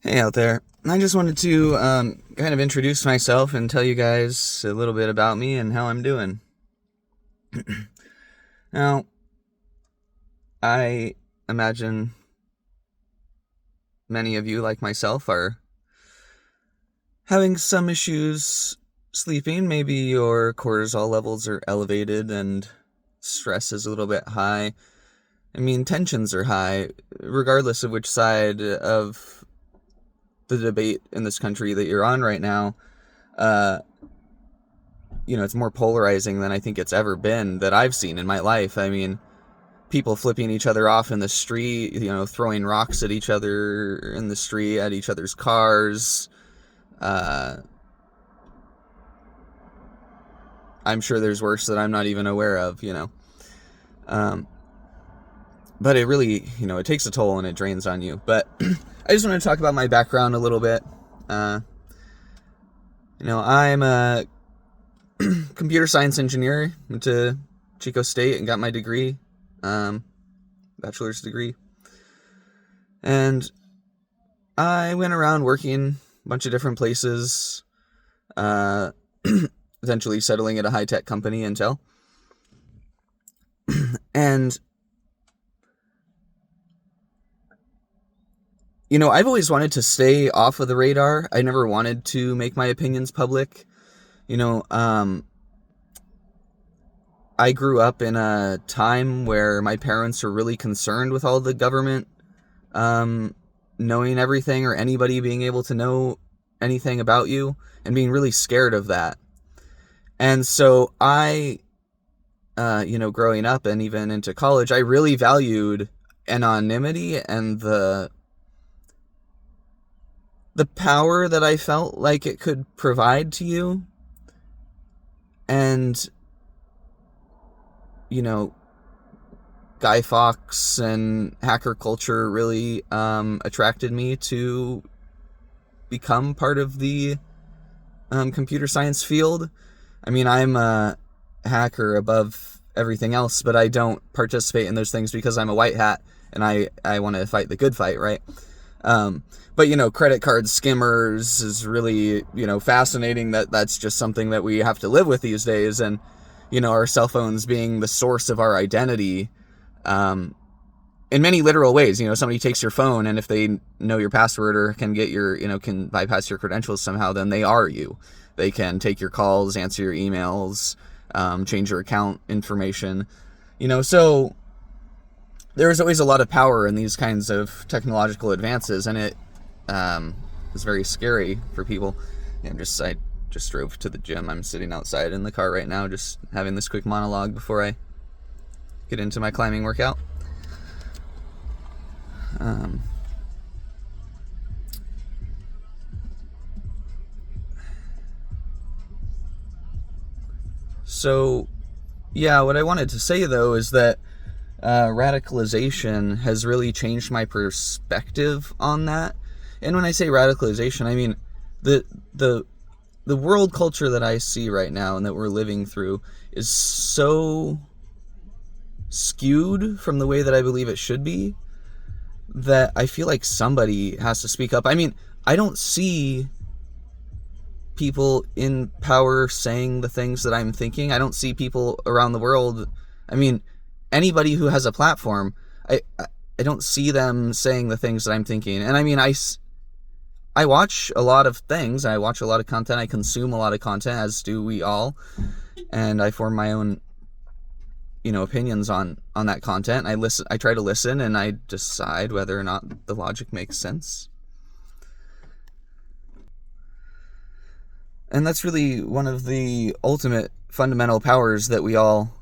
Hey out there. I just wanted to kind of introduce myself and tell you guys a little bit about me and how I'm doing. Now, I imagine many of you, like myself, are having some issues sleeping. Maybe your cortisol levels are elevated and stress is a little bit high. I mean, tensions are high, regardless of which side of the debate in this country that you're on right now. Uh, it's more polarizing than I think it's ever been that I've seen in my life. I mean, people flipping each other off in the street, throwing rocks at each other in the street, at each other's cars. I'm sure there's worse that I'm not even aware of. But it really, it takes a toll and it drains on you. But I just want to talk about my background a little bit. I'm a computer science engineer. Went to Chico State and got my degree, bachelor's degree. And I went around working a bunch of different places, eventually settling at a high-tech company, Intel. And I've always wanted to stay off of the radar. I never wanted to make my opinions public. I grew up in a time where my parents were really concerned with all the government knowing everything, or anybody being able to know anything about you, and being really scared of that. And so I, growing up and even into college, I really valued anonymity and the power that I felt like it could provide to you. And, Guy Fawkes and hacker culture really attracted me to become part of the computer science field. I mean, I'm a hacker above everything else, but I don't participate in those things because I'm a white hat and I want to fight the good fight, right? But, credit card skimmers is really, fascinating that's just something that we have to live with these days. And, our cell phones being the source of our identity, in many literal ways. Somebody takes your phone, and if they know your password or can get can bypass your credentials somehow, then they are you. They can take your calls, answer your emails, change your account information, so there's always a lot of power in these kinds of technological advances, and it is very scary for people. I just drove to the gym. I'm sitting outside in the car right now, just having this quick monologue before I get into my climbing workout. So, yeah, what I wanted to say, though, is that radicalization has really changed my perspective on that. And when I say radicalization, I mean the world culture that I see right now and that we're living through is so skewed from the way that I believe it should be that I feel like somebody has to speak up. I mean, I don't see people in power saying the things that I'm thinking. I don't see people around the world. I mean, anybody who has a platform, I don't see them saying the things that I'm thinking. And I mean, I watch a lot of things. I watch a lot of content. I consume a lot of content, as do we all. And I form my own, opinions on that content. I try to listen, and I decide whether or not the logic makes sense. And that's really one of the ultimate fundamental powers that we all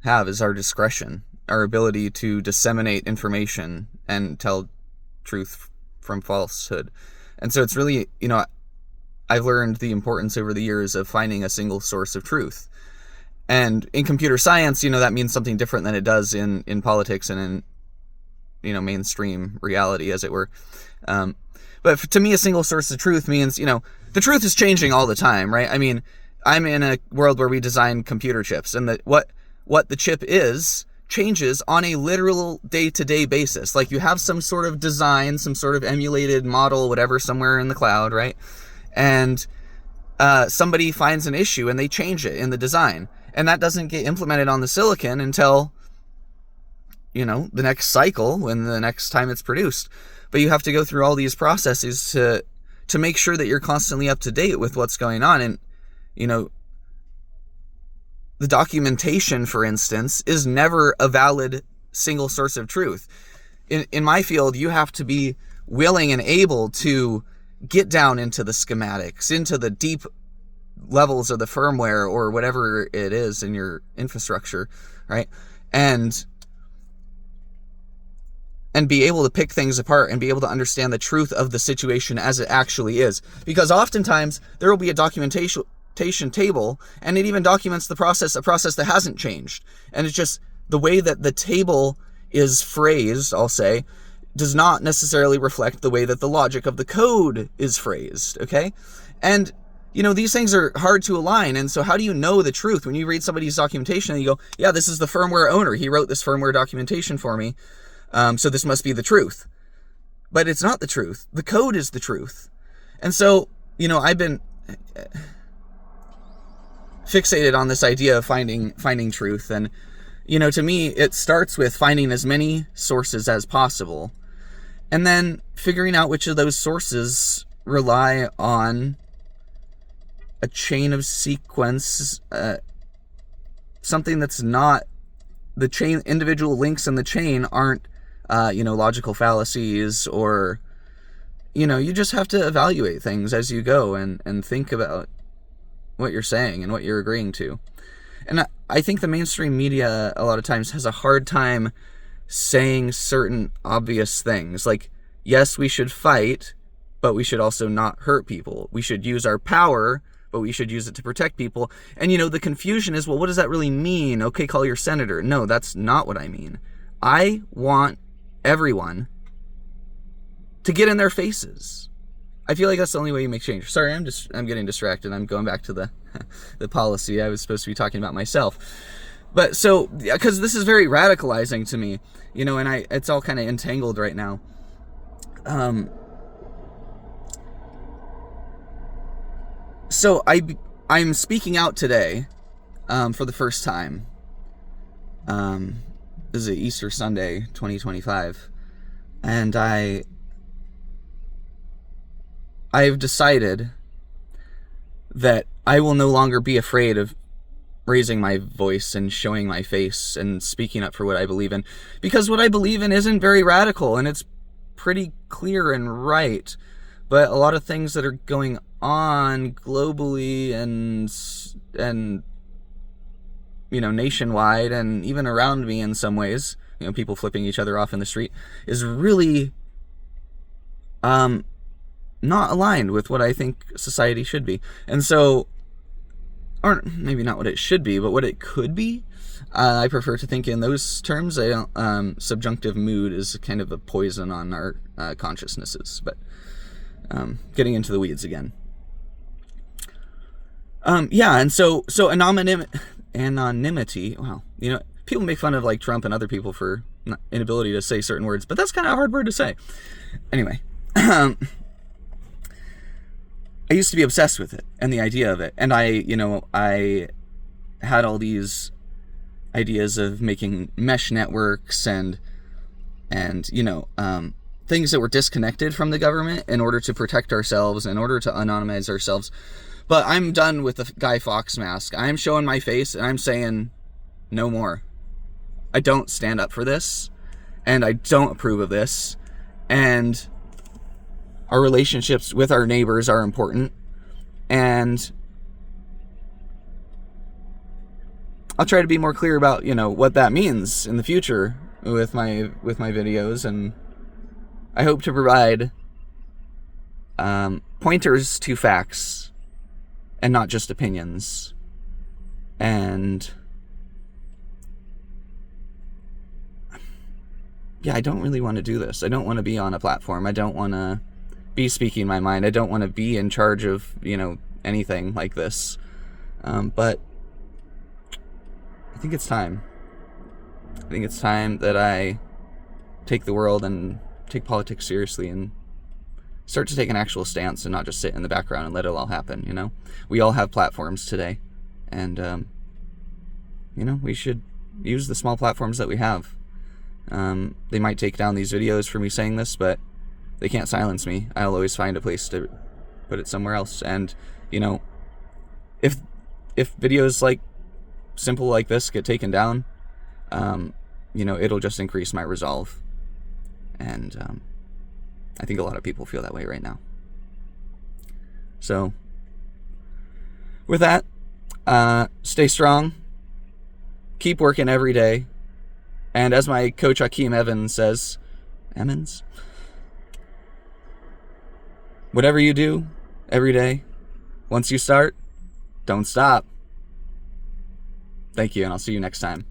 have, is our discretion, our ability to disseminate information and tell truth from falsehood. And so it's really, I've learned the importance over the years of finding a single source of truth. And in computer science, that means something different than it does in politics and in, mainstream reality, as it were. But to me, a single source of truth means, the truth is changing all the time, right? I mean, I'm in a world where we design computer chips, and what the chip is changes on a literal day-to-day basis. Like, you have some sort of design, some sort of emulated model, whatever, somewhere in the cloud, right? And somebody finds an issue and they change it in the design. And that doesn't get implemented on the silicon until, you know, the next cycle, when the next time it's produced. But you have to go through all these processes to make sure that you're constantly up to date with what's going on. And, you know, the documentation, for instance, is never a valid single source of truth. In my field, you have to be willing and able to get down into the schematics, into the deep levels of the firmware or whatever it is in your infrastructure, right? And be able to pick things apart and be able to understand the truth of the situation as it actually is. Because oftentimes there will be a documentation table, and it even documents a process that hasn't changed. And it's just the way that the table is phrased, I'll say, does not necessarily reflect the way that the logic of the code is phrased, okay? And, you know, these things are hard to align. And so how do you know the truth? When you read somebody's documentation and you go, yeah, this is the firmware owner, he wrote this firmware documentation for me, so this must be the truth. But it's not the truth. The code is the truth. And so, you know, I've been fixated on this idea of finding truth. And, you know, to me, it starts with finding as many sources as possible, and then figuring out which of those sources rely on a chain of sequence, something that's not the chain. Individual links in the chain aren't, you know, logical fallacies, or, you know, you just have to evaluate things as you go and think about what you're saying and what you're agreeing to. And I think the mainstream media a lot of times has a hard time saying certain obvious things. Like, yes, we should fight, but we should also not hurt people. We should use our power, but we should use it to protect people. And, you know, the confusion is, well, what does that really mean? Okay, call your senator. No, that's not what I mean. I want everyone to get in their faces. I feel like that's the only way you make change. Sorry, I'm getting distracted. I'm going back to the policy. I was supposed to be talking about myself. But so, because this is very radicalizing to me, you know, and it's all kind of entangled right now. So I'm speaking out today, for the first time. This is Easter Sunday, 2025, and I've decided that I will no longer be afraid of raising my voice and showing my face and speaking up for what I believe in, because what I believe in isn't very radical, and it's pretty clear and right. But a lot of things that are going on globally and you know, nationwide, and even around me in some ways, you know, people flipping each other off in the street, is really not aligned with what I think society should be. And so, or maybe not what it should be, but what it could be. I prefer to think in those terms. I don't. Subjunctive mood is kind of a poison on our consciousnesses. But getting into the weeds again. Yeah, and so anonymity. Wow, you know, people make fun of like Trump and other people for inability to say certain words, but that's kind of a hard word to say. Anyway. I used to be obsessed with it and the idea of it. And I had all these ideas of making mesh networks and you know, things that were disconnected from the government in order to protect ourselves, in order to anonymize ourselves. But I'm done with the Guy Fawkes mask. I'm showing my face and I'm saying no more. I don't stand up for this, and I don't approve of this. And our relationships with our neighbors are important, and I'll try to be more clear about, you know, what that means in the future with my videos, and I hope to provide pointers to facts and not just opinions. And yeah, I don't really want to do this. I don't want to be on a platform. I don't want to be speaking my mind. I don't want to be in charge of, you know, anything like this. But I think it's time. I think it's time that I take the world and take politics seriously and start to take an actual stance and not just sit in the background and let it all happen, you know? We all have platforms today, and, you know, we should use the small platforms that we have. They might take down these videos for me saying this, but they can't silence me. I'll always find a place to put it somewhere else. And, you know, if videos like simple like this get taken down, you know, it'll just increase my resolve. And I think a lot of people feel that way right now. So, with that, stay strong, keep working every day, and as my coach Hakeem Evans says, whatever you do every day, once you start, don't stop. Thank you, and I'll see you next time.